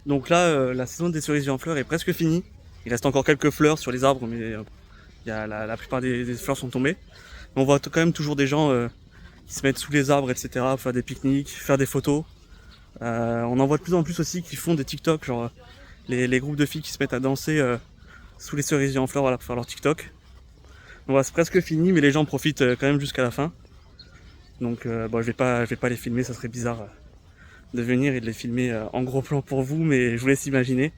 Donc là, la saison des cerisiers en fleurs est presque finie. Il reste encore quelques fleurs sur les arbres, mais la plupart des fleurs sont tombées. Mais on voit quand même toujours des gens qui se mettent sous les arbres, etc., faire des pique-niques, faire des photos. On en voit de plus en plus aussi qui font des TikTok, genre les groupes de filles qui se mettent à danser sous les cerisiers en fleurs, voilà, pour faire leur TikTok. Donc voilà, c'est presque fini, mais les gens profitent quand même jusqu'à la fin. Donc bon, je vais pas les filmer, ça serait bizarre de venir et de les filmer en gros plan pour vous, mais je vous laisse imaginer.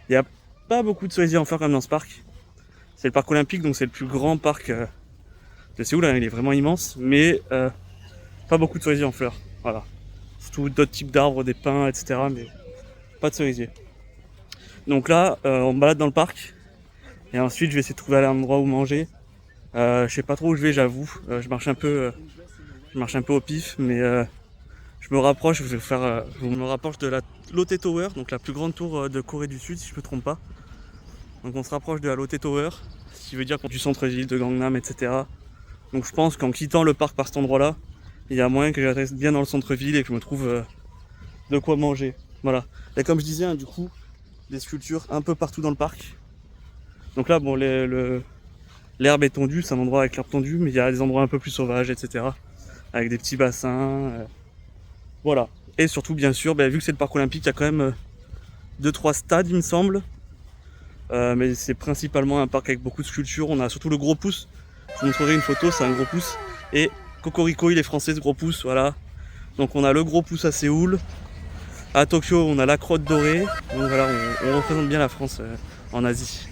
Il n'y a pas beaucoup de cerisiers en fleurs comme dans ce parc. C'est le parc olympique, donc c'est le plus grand parc de Séoul, hein, il est vraiment immense, mais pas beaucoup de cerisiers en fleurs. Voilà. Surtout d'autres types d'arbres, des pins, etc., mais pas de cerisiers. Donc là, on me balade dans le parc, et ensuite je vais essayer de trouver un endroit où manger. Je sais pas trop où je vais, j'avoue. Je marche un peu au pif, mais je me rapproche. Je me rapproche de la Lotte Tower, donc la plus grande tour de Corée du Sud, si je me trompe pas. Donc on se rapproche de la Lotte Tower, ce qui veut dire qu'on est du centre-ville de Gangnam, etc. Donc je pense qu'en quittant le parc par cet endroit-là, il y a moyen que je reste bien dans le centre-ville et que je me trouve de quoi manger. Voilà. Et comme je disais, hein, du coup, des sculptures un peu partout dans le parc. Donc là, bon, l'herbe est tondue, c'est un endroit avec l'herbe tondue, mais il y a des endroits un peu plus sauvages, etc. Avec des petits bassins. Voilà. Et surtout, bien sûr, vu que c'est le parc olympique, il y a quand même 2-3 stades, il me semble. Mais c'est principalement un parc avec beaucoup de sculptures. On a surtout le gros pouce. Je vous montrerai une photo, c'est un gros pouce. Et Cocorico, il est français, ce gros pouce, voilà. Donc on a le gros pouce à Séoul. À Tokyo, on a la crotte dorée. Donc voilà, on représente bien la France en Asie.